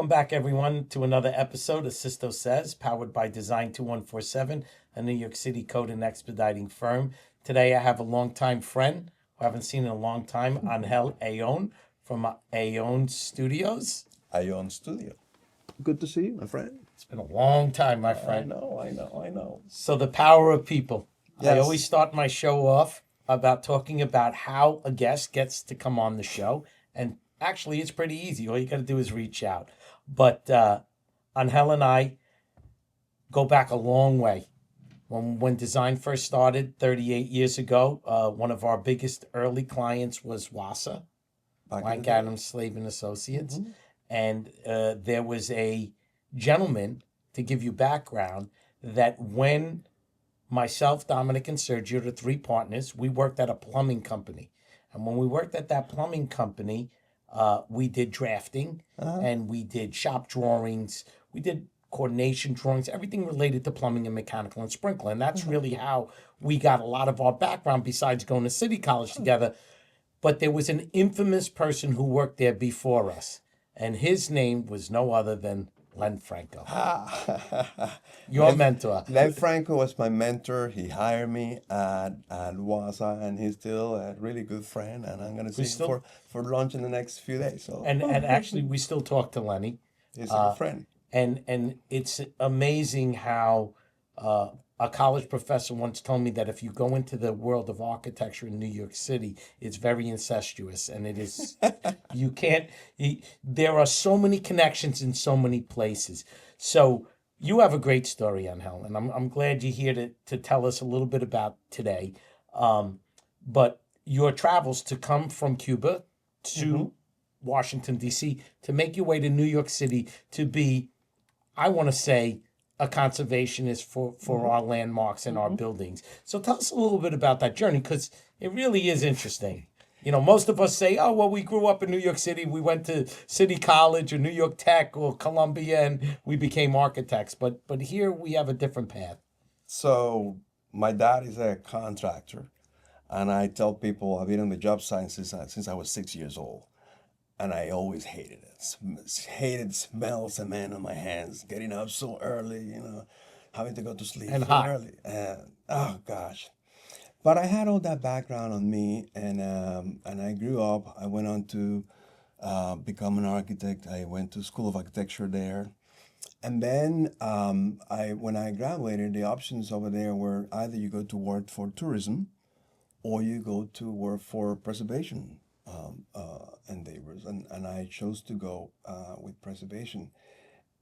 Welcome back, everyone, to another episode of Sisto Says, powered by Design 2147, a New York City code and expediting firm. Today, I have a longtime friend who I haven't seen in a long time, Angel Ayón from AYON Studios. AYON Studio. Good to see you, my friend. It's been a long time, my friend. I know. So the power of people. Yes. I always start my show off about talking about how a guest gets to come on the show. And actually, it's pretty easy. All you got to do is reach out. But Angel and I go back a long way. When design first started 38 years ago, one of our biggest early clients was WASA, Mike Adams Slave and Associates. Mm-hmm. And there was a gentleman, to give you background, that when myself, Dominic, and Sergio, the three partners, we worked at a plumbing company. And when we worked at that plumbing company, we did drafting and we did shop drawings. We did coordination drawings, everything related to plumbing and mechanical and sprinkler. And that's really how we got a lot of our background besides going to City College together. But there was an infamous person who worked there before us. And his name was no other than Len Franco. Your mentor. Len Franco was my mentor. He hired me at WASA, and he's still a really good friend. And I'm going to see him for lunch in the next few days. So. And actually, we still talk to Lenny. He's a good friend. And it's amazing how a college professor once told me that if you go into the world of architecture in New York City, it's very incestuous. And it is, there are so many connections in so many places. So you have a great story, Angel, and I'm glad you're here to tell us a little bit about today. But your travels to come from Cuba to Washington, D.C., to make your way to New York City to be, I want to say, a conservationist for our landmarks and our buildings. So tell us a little bit about that journey, because it really is interesting. You know, most of us say, oh, well, we grew up in New York City. We went to City College or New York Tech or Columbia, and we became architects. But here we have a different path. So my dad is a contractor, and I tell people I've been on the job site since I was 6 years old. And I always hated it. Hated smell cement on my hands, getting up so early, having to go to sleep and so hot. early. Oh, gosh. But I had all that background on me, and I grew up. I went on to become an architect. I went to School of Architecture there. And then when I graduated, the options over there were either you go to work for tourism or you go to work for preservation endeavors, and I chose to go with preservation.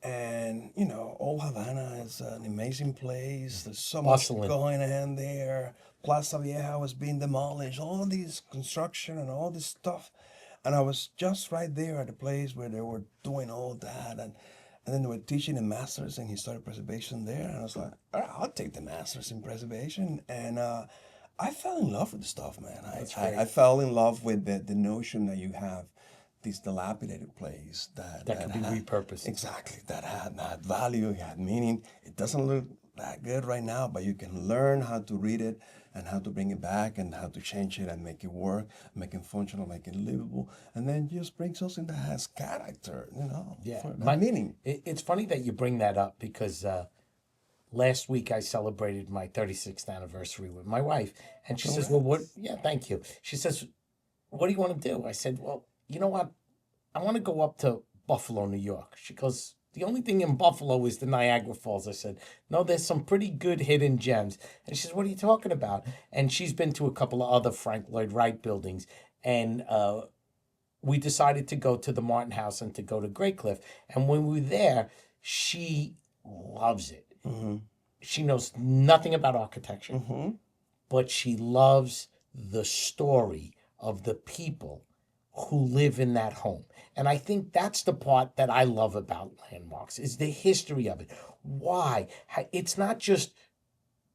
And Old Havana is an amazing place. There's so much going on there. Plaza Vieja was being demolished. All this construction and all this stuff, and I was just right there at the place where they were doing all that, and then they were teaching a master's in historic preservation there, and I was like, all right, I'll take the master's in preservation, and I fell in love with the stuff, man. I fell in love with the notion that you have this dilapidated place that can be repurposed. Exactly. That had value, it had meaning. It doesn't look that good right now, but you can learn how to read it and how to bring it back and how to change it and make it work, make it functional, make it livable, and then just bring something that has character, for meaning. It's funny that you bring that up because last week, I celebrated my 36th anniversary with my wife. And she says, well, what? Yeah, thank you. She says, what do you want to do? I said, well, you know what? I want to go up to Buffalo, New York. She goes, the only thing in Buffalo is the Niagara Falls. I said, no, there's some pretty good hidden gems. And she says, what are you talking about? And she's been to a couple of other Frank Lloyd Wright buildings. And we decided to go to the Martin House and to go to Great Cliff. And when we were there, she loves it. Mm-hmm. She knows nothing about architecture, but she loves the story of the people who live in that home. And I think that's the part that I love about landmarks, is the history of it. Why? It's not just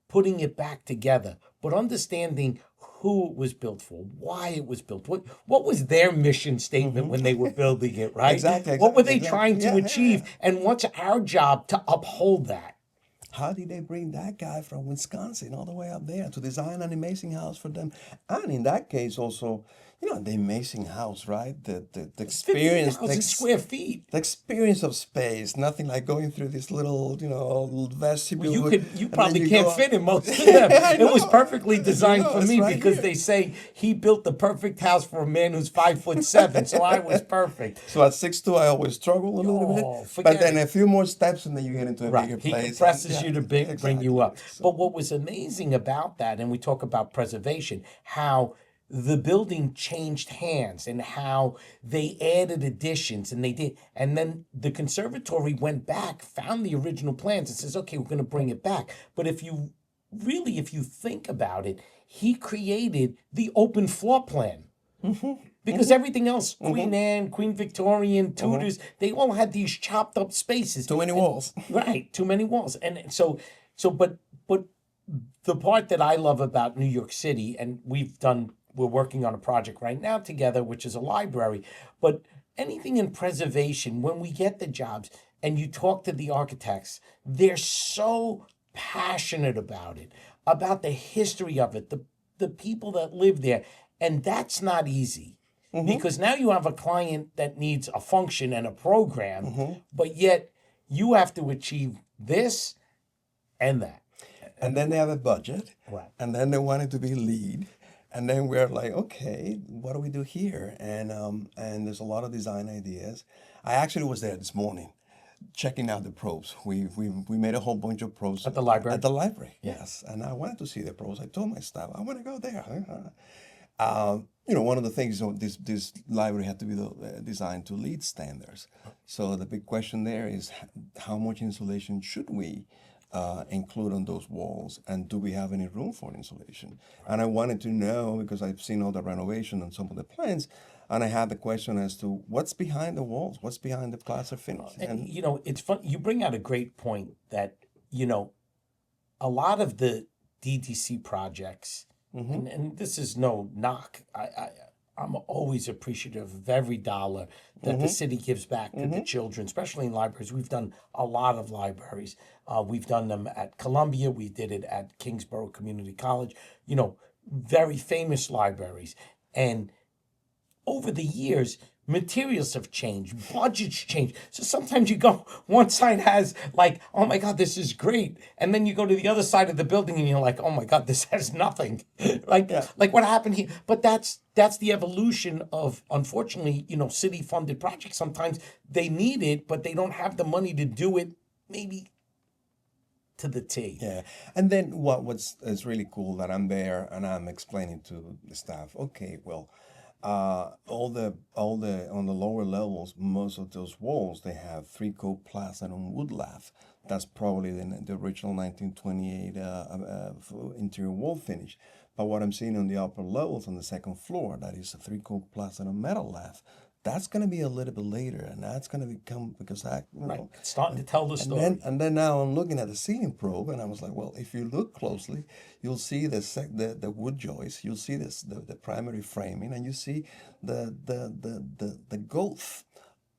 putting it back together, but understanding who it was built for, why it was built, what was their mission statement when they were building it, right? Exactly. What were they trying to achieve? And what's our job to uphold that? How did they bring that guy from Wisconsin all the way up there to design an amazing house for them? And in that case, also, the amazing house, right? The experience, 15,000 square feet. the experience of space. Nothing like going through this little, little Well, vestibule, you and then probably you can't go fit up. in most of them. I It was know. perfectly designed for It's me right because here. they say he built the perfect house for a man who's 5'7". So I was perfect. So at 6'2", I always struggle a little bit. Oh, But forget then it. a few more steps, and then you get into a Right. bigger He place. And compresses yeah, you to bring you exactly. up. So But what was amazing about that, and we talk about preservation, how the building changed hands and how they added additions and they did. And then the conservatory went back, found the original plans and says, okay, we're going to bring it back. But if you think about it, he created the open floor plan. Because everything else, Queen Anne, Queen Victorian, Tudors, they all had these chopped up spaces. too many walls. Right, too many walls. And but the part that I love about New York City, and we're working on a project right now together, which is a library, but anything in preservation, when we get the jobs and you talk to the architects, they're so passionate about the history of it, the people that live there. And that's not easy because now you have a client that needs a function and a program, but yet you have to achieve this and that. And then they have a budget, Right. and then they want it to be lead, and then we're like, okay, what do we do here? And there's a lot of design ideas. I actually was there this morning, checking out the probes. We made a whole bunch of probes At the library? At the library, yes. And I wanted to see the probes. I told my staff, I want to go there. One of the things, this library had to be designed to LEED standards. So the big question there is, how much insulation should we include on those walls, and do we have any room for insulation? And I wanted to know, because I've seen all the renovation on some of the plans, and I had the question as to what's behind the walls, what's behind the plaster finish. And it's fun. You bring out a great point that, a lot of the DTC projects, and this is no knock. I'm always appreciative of every dollar that the city gives back to the children, especially in libraries. We've done a lot of libraries. We've done them at Columbia. We did it at Kingsborough Community College. Very famous libraries. And over the years, materials have changed, budgets change. So sometimes you go, one side has like, oh my God, this is great. And then you go to the other side of the building and you're like, oh my God, this has nothing. like what happened here? But that's the evolution of, unfortunately, city funded projects. Sometimes they need it, but they don't have the money to do it maybe to the T. Yeah, and then what's is really cool that I'm there and I'm explaining to the staff. Okay, well, all the on the lower levels, most of those walls they have 3-coat platinum wood lath. That's probably the original 1928 interior wall finish. But what I'm seeing on the upper levels on the second floor, that is a 3-coat platinum metal lath. That's going to be a little bit later, and that's going to become because that Right. It's starting to tell the story. and then now I'm looking at the ceiling probe, and I was like, well, if you look closely, you'll see the wood joist, you'll see the primary framing, and you see the gulf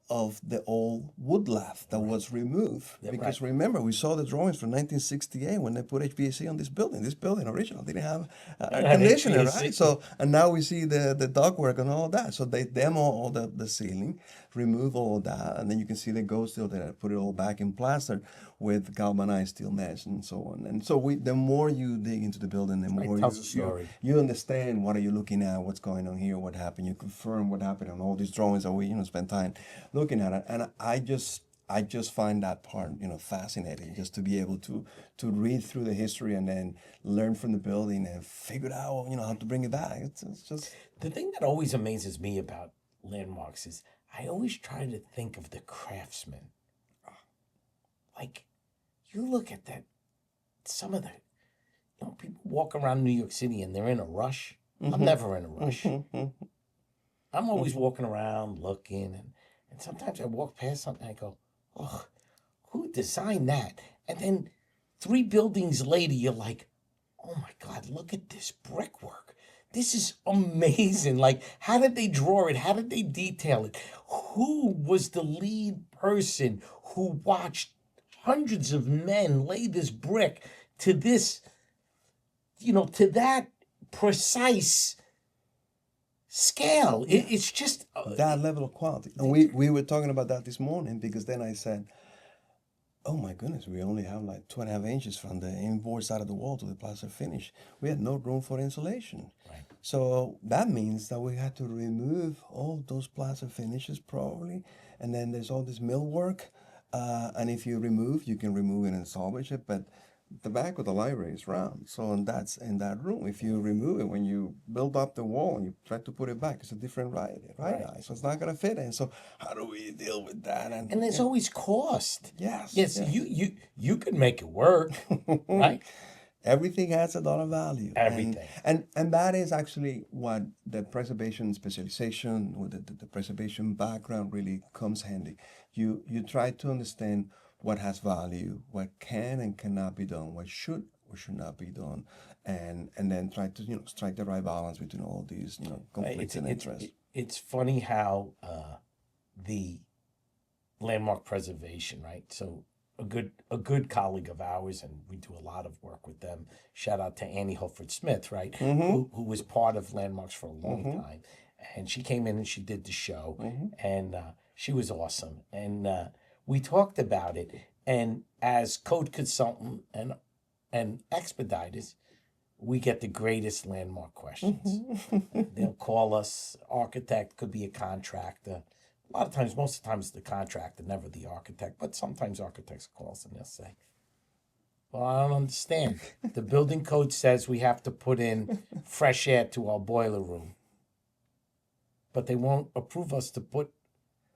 of the old wood lath that was removed. Yeah, Because right. remember, we saw the drawings from 1968 when they put HVAC on this building. This building original didn't have air had conditioner, HVAC. right? So, and now we see the ductwork and all of that. So they demo all the ceiling, remove all of that, and then you can see the ghost steel there, put it all back in plaster with galvanized steel mesh and so on. And so the more you dig into the building, the more tells the story. you understand what are you looking at, what's going on here, what happened. You confirm what happened on all these drawings that we spend time looking at it. And I just find that part fascinating, just to be able to read through the history and then learn from the building and figure out how to bring it back. It's just The thing that always amazes me about landmarks is I always try to think of the craftsman. Like, you look at that, some of the, people walk around New York City and they're in a rush. I'm never in a rush. I'm always walking around looking, and sometimes I walk past something and I go, oh, who designed that? And then 3 buildings later, you're like, oh my God, look at this brickwork. This is amazing. Like, how did they draw it? How did they detail it? Who was the lead person who watched hundreds of men lay this brick to this, to that precise scale. It's just that level of quality. And we were talking about that this morning, because then I said, oh my goodness, we only have like 2.5 inches from the inboard side of the wall to the plaster finish. We had no room for insulation. Right. So that means that we had to remove all those plaster finishes probably. And then there's all this millwork. And if you can remove it and salvage it. But the back of the library is round. So that's in that room. If you remove it, when you build up the wall and you try to put it back, it's a different right eye. So it's not going to fit in. So how do we deal with that? And there's always cost. Yes. You could make it work, right? Everything has a lot of value. Everything. And that is actually what the preservation specialization, or the preservation background really comes handy. You try to understand what has value, what can and cannot be done, what should or should not be done, and then try to strike the right balance between all these conflicts and interests. It's funny how the landmark preservation, right? So a good colleague of ours, and we do a lot of work with them. Shout out to Annie Holford Smith, right? Who was part of Landmarks for a long time, and she came in and she did the show, and she was awesome, and we talked about it. And as code consultant and expediters, we get the greatest landmark questions. They'll call us. Architect, could be a contractor. A lot of times, most of the time, it's the contractor, never the architect. But sometimes architects call us and they'll say, well, I don't understand. The building code says we have to put in fresh air to our boiler room, but they won't approve us to put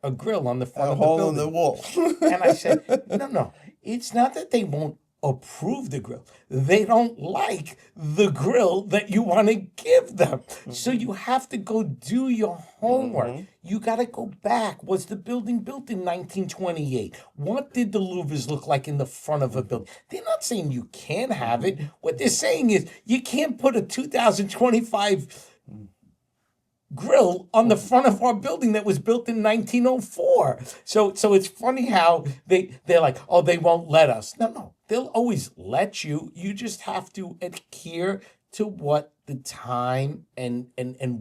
a grill on the front of the building. A hole in the wall. And I said, no, it's not that they won't approve the grill. They don't like the grill that you want to give them. So you have to go do your homework. You got to go back. Was the building built in 1928? What did the louvers look like in the front of a building? They're not saying you can't have it. What they're saying is you can't put a 2025 grill on the front of our building that was built in 1904. So it's funny how they're like, oh, they won't let us. No, they'll always let you. You just have to adhere to what the time and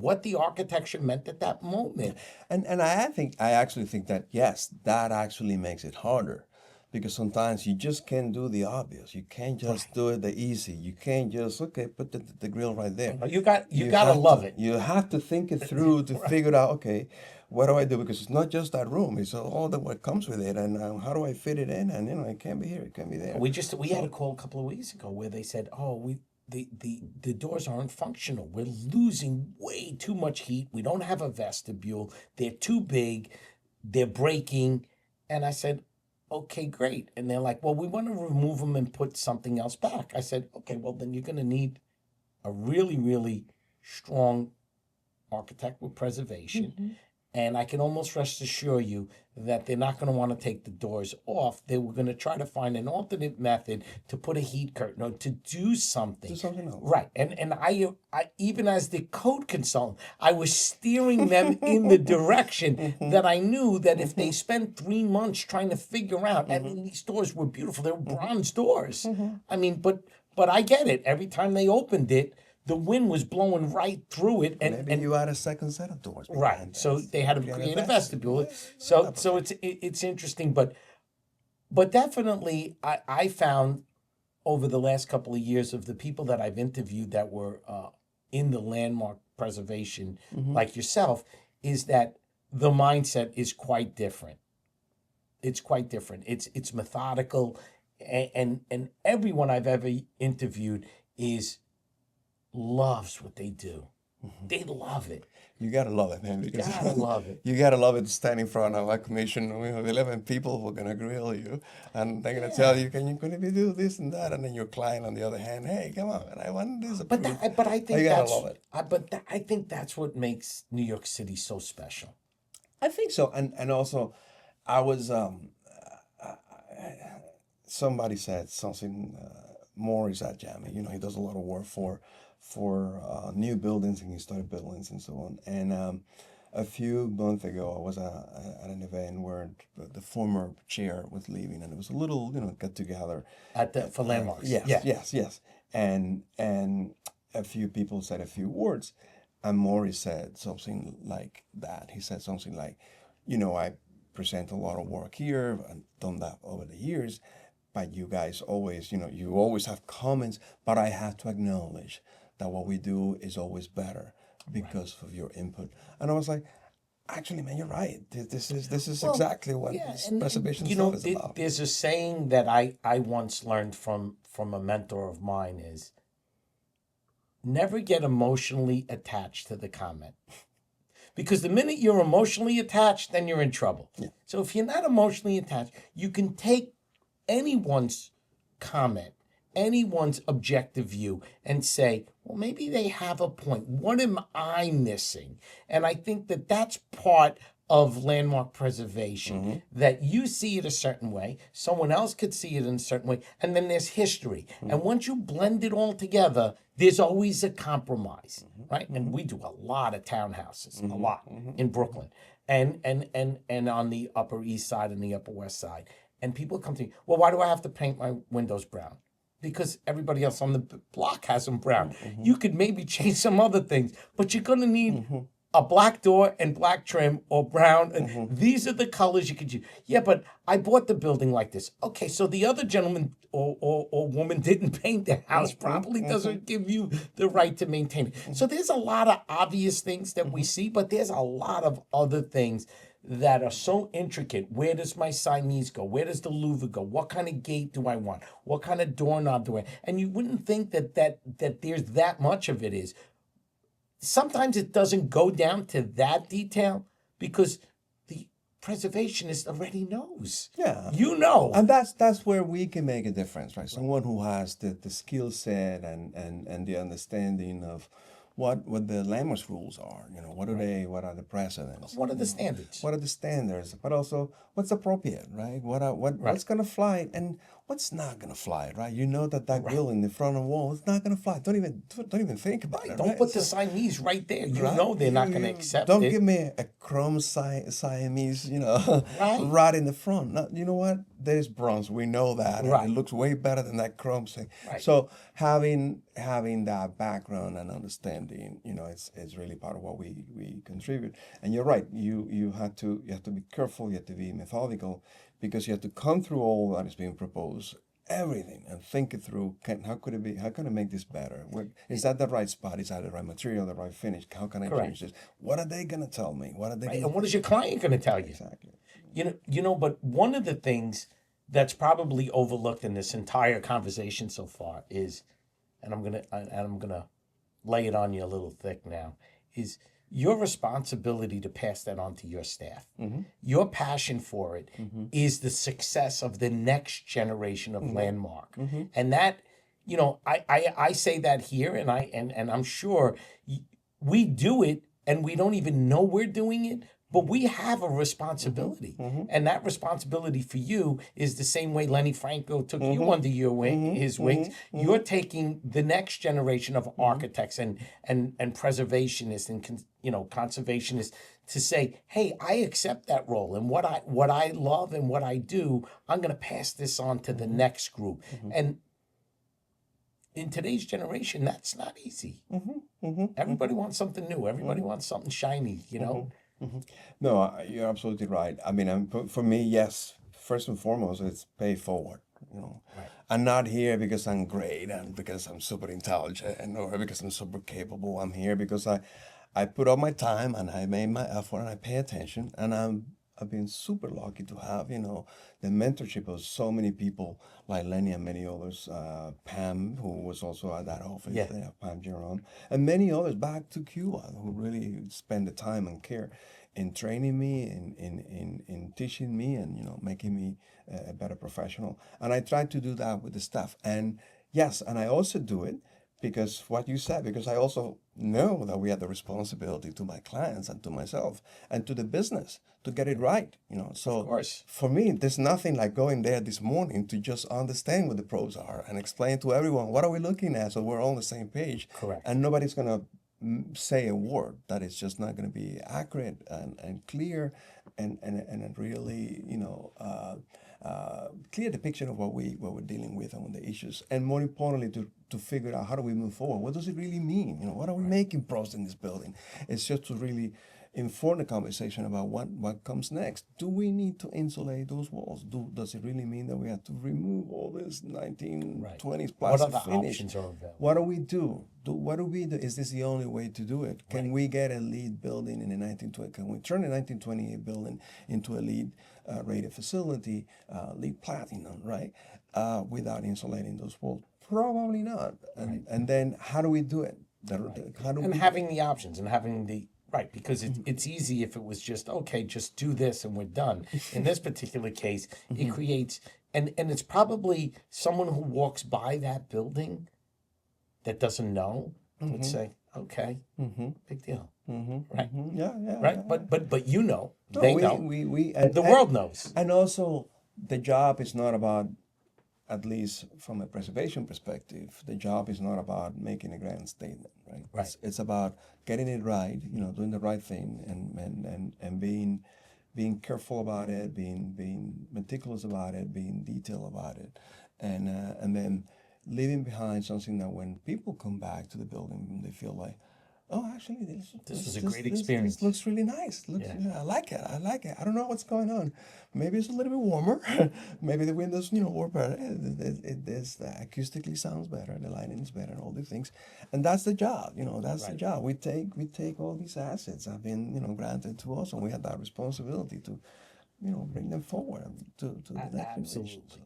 what the architecture meant at that moment. And I actually think that, yes, that actually makes it harder. Because sometimes you just can't do the obvious. You can't just do it the easy. You can't just, put the grill right there. You got to love it. You have to think it through to figure out, what do I do? Because it's not just that room. It's all what comes with it. And how do I fit it in? And, it can't be here. It can't be there. We had a call a couple of weeks ago where they said, the doors aren't functional. We're losing way too much heat. We don't have a vestibule. They're too big. They're breaking. And I said, okay, great. And they're like, well, we want to remove them and put something else back. I said, okay, well, then you're going to need a really, really strong architect with preservation. And I can almost rest assure you that they're not going to want to take the doors off. They were going to try to find an alternate method to put a heat curtain or to do something. Do something else. Right. And I even as the code consultant, I was steering them in the direction that I knew that if they spent 3 months trying to figure out, and these doors were beautiful. They were bronze doors. I mean, but I get it. Every time they opened it, the wind was blowing right through it, and you had a second set of doors. Right, so they had to create a vestibule. So it's interesting, but definitely I found over the last couple of years of the people that I've interviewed that were in the landmark preservation, like yourself, is that the mindset is quite different. It's quite different. It's methodical, and everyone I've ever interviewed loves what they do. They love it. You gotta love it, man. You gotta love it. You gotta love it to stand in front of a commission with 11 people who are gonna grill you, and they're gonna tell you, "Can you do this and that?" And then your client, on the other hand, "Hey, come on, man, I want this." But I think you gotta love it. I think that's what makes New York City so special. I think so, and also, I was somebody said something. Morris at Jamie, he does a lot of work for new buildings and historic buildings and so on. And a few months ago, I was at an event where the former chair was leaving, and it was a little, get together. For landmarks. Yes, Yeah. yes. And a few people said a few words, and Maury said something like that. He said something like, I present a lot of work here. I've done that over the years, but you guys always, you always have comments, but I have to acknowledge that what we do is always better because of your input. And I was like, actually, man, you're right. This is Well, exactly what yeah, this and preservation stuff is about. there's a saying that I once learned from a mentor of mine is never get emotionally attached to the comment. Because the minute you're emotionally attached, then you're in trouble. Yeah. So if you're not emotionally attached, you can take anyone's comment, anyone's objective view, and say, well, maybe they have a point. What am I missing? And I think that that's part of landmark preservation, that you see it a certain way, someone else could see it in a certain way, and then there's history. And once you blend it all together, there's always a compromise, right? And we do a lot of townhouses, a lot in Brooklyn, and on the Upper East Side and the Upper West Side. And people come to me, well, why do I have to paint my windows brown? Because everybody else on the block has them brown. You could maybe change some other things, but you're gonna need a black door and black trim or brown. And these are the colors you could use. Yeah, but I bought the building like this. Okay, so the other gentleman or woman didn't paint the house properly, doesn't give you the right to maintain it. So there's a lot of obvious things that we see, but there's a lot of other things that are so intricate. Where does my Siamese go? Where does the louver go? What kind of gate do I want? What kind of doorknob do I? And you wouldn't think that there's that much of it is. Sometimes it doesn't go down to that detail because the preservationist already knows. Yeah. You know. And that's where we can make a difference, right? Someone who has the skill set and the understanding of what the landmarks rules are. What are the precedents? What are the standards? What are the standards? But also what's appropriate, right? What's gonna fly and what's not gonna fly, right? You know that building, the front of the wall, it's not gonna fly. Don't even think about it. Don't right? put the Siamese right there. You Right? know they're not going to accept Don't it. give me a chrome Siamese, Right. right in the front. No, you know what? There's bronze. We know that. Right. And it looks way better than that chrome thing. Right. So having that background and understanding, it's really part of what we contribute. And you're right. You have to be careful. You have to be methodical, because you have to come through all that is being proposed, everything, and think it through. How could it be? How can I make this better? Is that the right spot? Is that the right material, the right finish? How can I change this? What are they gonna tell me? What are they? Right. And what is your client going to tell you? Exactly. But one of the things that's probably overlooked in this entire conversation so far is, and I'm gonna lay it on you a little thick now, is your responsibility to pass that on to your staff. Your passion for it is the success of the next generation of landmark. And that, I say that here, and I'm sure we do it and we don't even know we're doing it, but we have a responsibility. And that responsibility for you is the same way Lenny Franco took you under your his wings. You're taking the next generation of architects and preservationists and conservationists to say, hey, I accept that role, and what I love and what I do, I'm going to pass this on to the next group. And in today's generation, that's not easy. Everybody wants something new. Everybody wants something shiny, No, you're absolutely right. I mean, for me, yes. First and foremost, it's pay forward. Right. I'm not here because I'm great and because I'm super intelligent or because I'm super capable. I'm here because I put up my time and I made my effort and I pay attention, and I've been super lucky to have the mentorship of so many people like Lenny and many others, Pam, who was also at that office, Pam Jerome, and many others back to Cuba who really spend the time and care in training me, in teaching me, and making me a better professional. And I try to do that with the staff. And yes, and I also do it because what you said, because I also know that we have the responsibility to my clients and to myself and to the business to get it right, So Of course. for me, there's nothing like going there this morning to just understand what the pros are and explain to everyone what are we looking at so we're all on the same page. Correct. And nobody's gonna say a word that is just not going to be accurate and clear and really, clear depiction of what we're dealing with and the issues, and more importantly, to figure out how do we move forward. What does it really mean? What are we making progress in this building? It's just to really inform the conversation about what comes next. Do we need to insulate those walls? Does it really mean that we have to remove all this 1920s What plastic other finish? options are available? What do we do? What do we do? Is this the only way to do it? Can we get a LEED building in the 1920? Can we turn a 1928 building into a LEED rated facility, LEED platinum, right? Without insulating those walls? Probably not. And then how do we do it? How do And we having the options and having the right, because it's easy if it was just okay, just do this and we're done. In this particular case, it creates and it's probably someone who walks by that building that doesn't know would say, okay, big deal, right? Yeah, yeah. Right, Yeah. but they No, know, we the world knows. And also, the job is not about, at least from a preservation perspective, the job is not about making a grand statement, right? Right. It's about getting it right, doing the right thing, and being careful about it, being meticulous about it, being detailed about it, and then leaving behind something that when people come back to the building, they feel like, oh, actually, This was a great experience. This looks really nice. I like it. I like it. I don't know what's going on. Maybe it's a little bit warmer. Maybe the windows, were better. The acoustically sounds better. The lighting is better. All the things, and that's the job. That's the job. We take all these assets have been granted to us, and we have that responsibility to, bring them forward to the next generation. So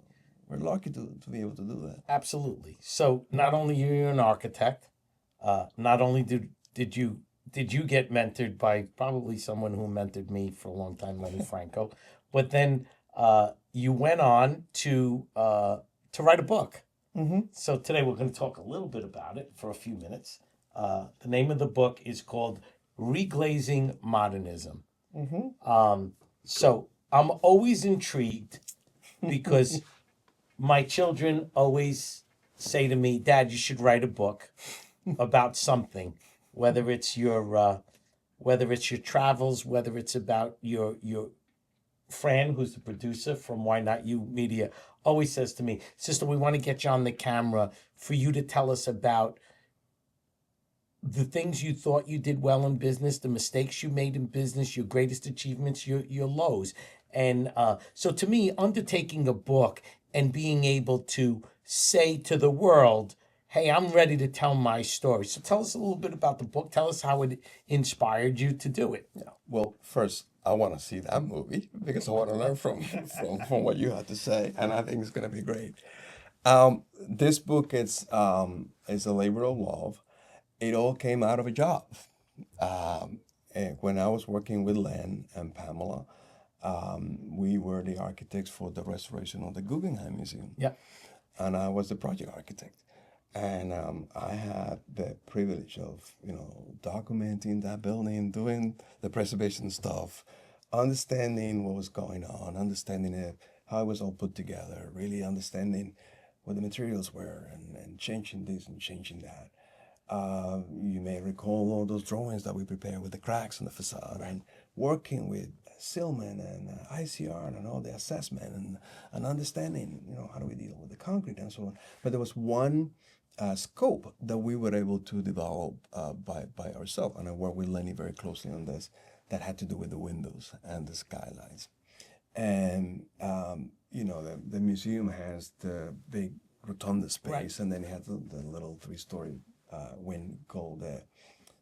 we're lucky to be able to do that. Absolutely. So not only are you an architect, not only did you get mentored by probably someone who mentored me for a long time, Lenny Franco, but then you went on to write a book. So today we're going to talk a little bit about it for a few minutes. The name of the book is called Reglazing Modernism. So I'm always intrigued because my children always say to me, Dad, you should write a book about something, whether it's your travels, whether it's about your Fran, who's the producer from Why Not You Media, always says to me, Sister, we want to get you on the camera for you to tell us about the things you thought you did well in business, the mistakes you made in business, your greatest achievements, your lows. And so to me, undertaking a book and being able to say to the world, hey, I'm ready to tell my story. So tell us a little bit about the book. Tell us how it inspired you to do it. Yeah. Well, first, I want to see that movie because I want to learn from what you had to say, and I think it's going to be great. This book is a labor of love. It all came out of a job. When I was working with Len and Pamela, we were the architects for the restoration of the Guggenheim Museum. Yeah. And I was the project architect. And I had the privilege of, documenting that building, doing the preservation stuff, understanding what was going on, understanding it, how it was all put together, really understanding what the materials were, and changing this and changing that. You may recall all those drawings that we prepared with the cracks in the facade, and working with Silman and ICR and all the assessment and understanding, how do we deal with the concrete and so on. But there was one scope that we were able to develop by ourselves, and I worked with Lenny very closely on this, that had to do with the windows and the skylines. And, the museum has the big rotunda space, and then it has the little three-story wing called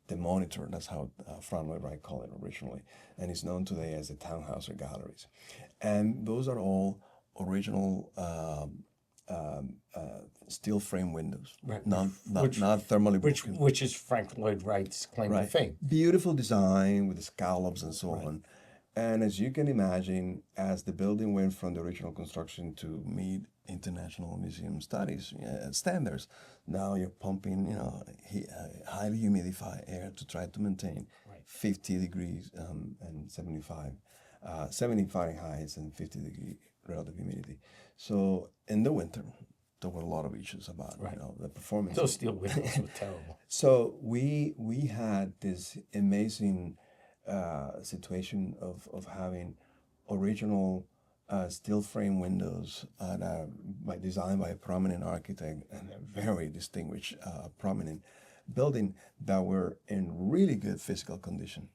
the Monitor. That's how Fran Lloyd Wright called it originally, and it's known today as the Townhouse or Galleries. And those are all original steel frame windows, not thermally broken. Which is Frank Lloyd Wright's claim to fame. Beautiful design with the scallops and so on. And as you can imagine, as the building went from the original construction to meet international museum studies standards, now you're pumping, highly humidified air to try to maintain 50 degrees and 70 Fahrenheit and 50 degree relative humidity. So in the winter, there were a lot of issues about Right. the performance. Those steel windows were terrible. So we had this amazing situation of having original steel frame windows designed by a prominent architect and a very distinguished prominent building that were in really good physical condition,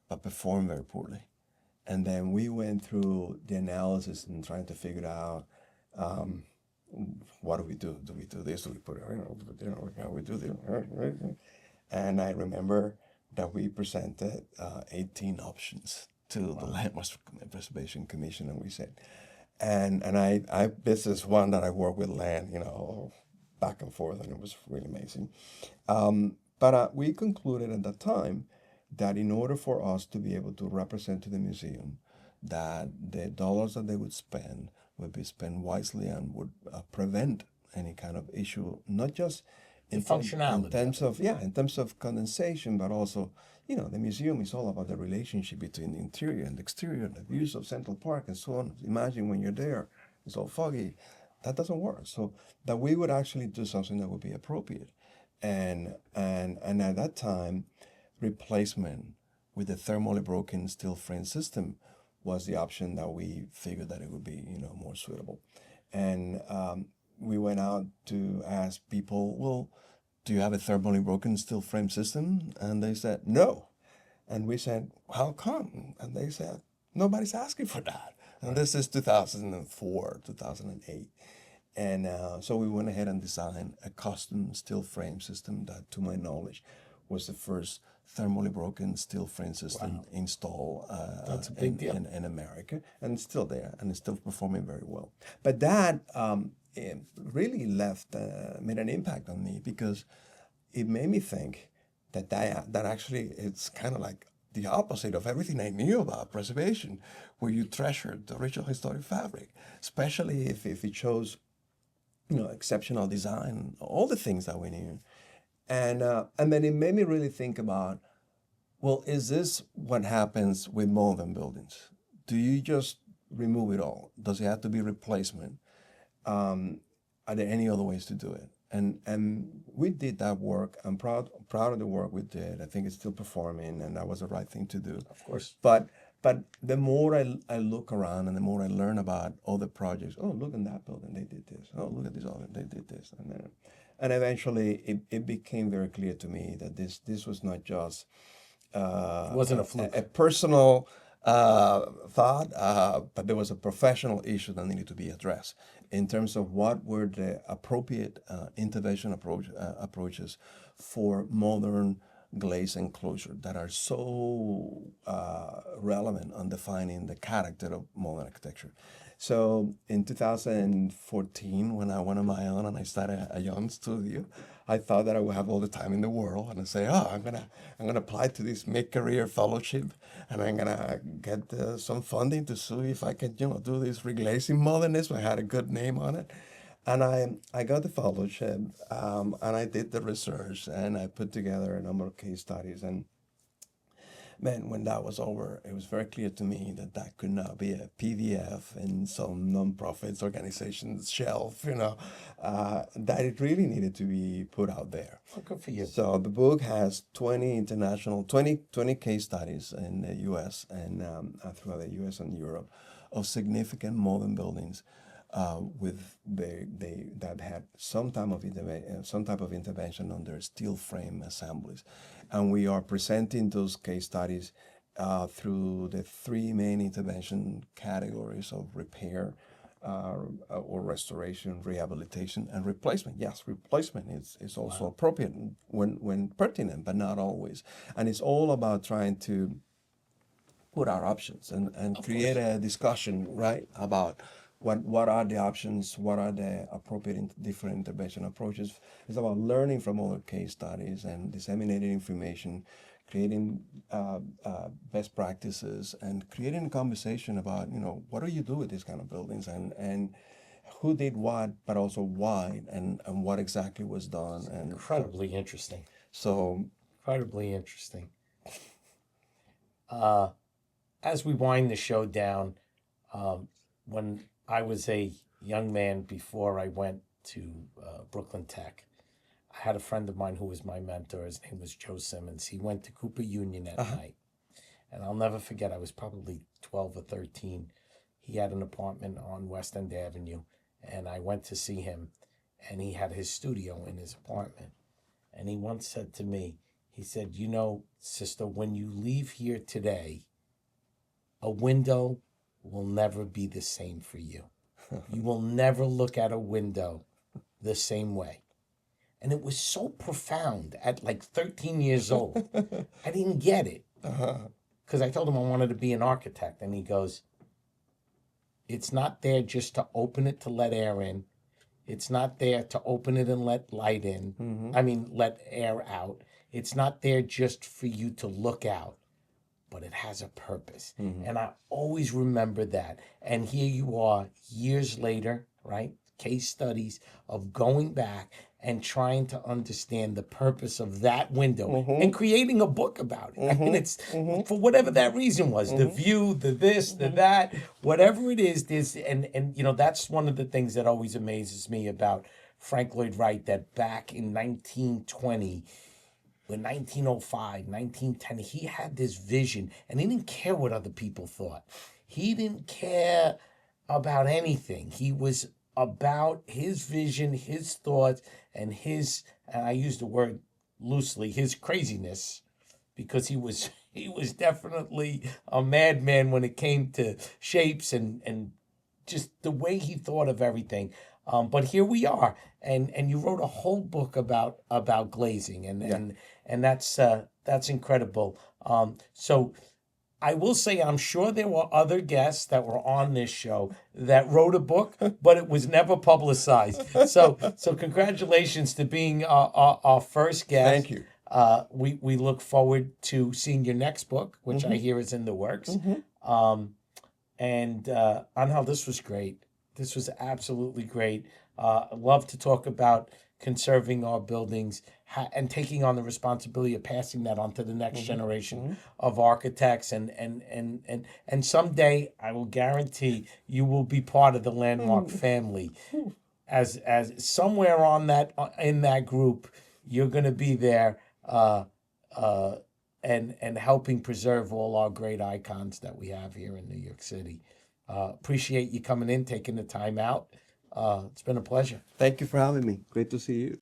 but performed very poorly. And then we went through the analysis and trying to figure out what do we do? Do we do this? Do we put it? How we do this? And I remember that we presented 18 options to the Landmark Preservation Commission, and we said, and I this is one that I work with land, back and forth, and it was really amazing. But we concluded at that time that in order for us to be able to represent to the museum, that the dollars that they would spend would be spent wisely and would prevent any kind of issue, not just in Functionality. in terms of condensation, but also, the museum is all about the relationship between the interior and the exterior, the views of Central Park and so on. Imagine when you're there, it's all foggy. That doesn't work. So that we would actually do something that would be appropriate. And at that time, replacement with the thermally broken steel frame system was the option that we figured that it would be, more suitable. And we went out to ask people, well, do you have a thermally broken steel frame system? And they said, no. And we said, how come? And they said, nobody's asking for that. And this is 2004, 2008. And so we went ahead and designed a custom steel frame system that, to my knowledge, was the first thermally broken steel frame system installed That's a big deal. in America, and it's still there, and it's still performing very well. But that it really made an impact on me, because it made me think that actually it's kind of like the opposite of everything I knew about preservation, where you treasured the original historic fabric, especially if it shows exceptional design, all the things that we knew. And then it made me really think about, well, is this what happens with modern buildings? Do you just remove it all? Does it have to be replacement? Are there any other ways to do it? And we did that work. I'm proud of the work we did. I think it's still performing, and that was the right thing to do. Of course. But the more I look around and the more I learn about other projects, oh, look in that building, they did this. Oh, look at this other, they did this. And eventually it became very clear to me that this was not just It wasn't a fluke. a personal thought, but there was a professional issue that needed to be addressed in terms of what were the appropriate intervention approaches for modern glaze enclosure that are so relevant on defining the character of modern architecture. So in 2014, when I went on my own and I started AYON Studio, I thought that I would have all the time in the world, and I say, oh, I'm gonna apply to this mid-career fellowship, and I'm gonna get some funding to see if I can, do this reglazing modernism. I had a good name on it, and I got the fellowship, and I did the research, and I put together a number of case studies, and man, when that was over, it was very clear to me that could not be a PDF in some non-profits organization's shelf, that it really needed to be put out there. Oh, good for you. So the book has 20 case studies in the U.S. and throughout the U.S. and Europe of significant modern buildings that had some type of intervention on their steel frame assemblies, and we are presenting those case studies through the three main intervention categories of repair, or restoration, rehabilitation, and replacement. Yes, replacement is also appropriate when pertinent, but not always. And it's all about trying to put our options and create a discussion, right, about what are the options, what are the appropriate different intervention approaches. It's about learning from other case studies and disseminating information, creating best practices, and creating a conversation about, what do you do with these kind of buildings, and who did what, but also why, and what exactly was done. And Incredibly interesting. so, Incredibly interesting. As we wind the show down, when I was a young man before I went Brooklyn Tech. I had a friend of mine who was my mentor. His name was Joe Simmons. He went to Cooper Union at night. And I'll never forget, I was probably 12 or 13. He had an apartment on West End Avenue. And I went to see him. And he had his studio in his apartment. And he once said to me, he said, you know, sister, when you leave here today, a window will never be the same for you. You will never look at a window the same way. And it was so profound at like 13 years old. I didn't get it. Because I told him I wanted to be an architect. And he goes, it's not there just to open it to let air in. It's not there to open it and let light in. Let air out. It's not there just for you to look out, but it has a purpose. And I always remember that. And here you are years later, right? Case studies of going back and trying to understand the purpose of that window and creating a book about it. I mean, it's for whatever that reason was, the view, the this, the that, whatever it is, this, and you know, that's one of the things that always amazes me about Frank Lloyd Wright, that back in 1920, in 1905, 1910, he had this vision and he didn't care what other people thought. He didn't care about anything. He was about his vision, his thoughts, and his, and I use the word loosely, his craziness, because he was definitely a madman when it came to shapes and just the way he thought of everything. But here we are, and you wrote a whole book about glazing, and that's incredible. So I will say, I'm sure there were other guests that were on this show that wrote a book, but it was never publicized. So congratulations to being our first guest. Thank you. We look forward to seeing your next book, which I hear is in the works. And Angel, this was great. This was absolutely great. I love to talk about conserving our buildings and taking on the responsibility of passing that on to the next generation of architects. And someday, I will guarantee you will be part of the Landmark family. As somewhere on that in that group, you're going to be there and helping preserve all our great icons that we have here in New York City. Appreciate you coming in, taking the time out. It's been a pleasure. Thank you for having me. Great to see you.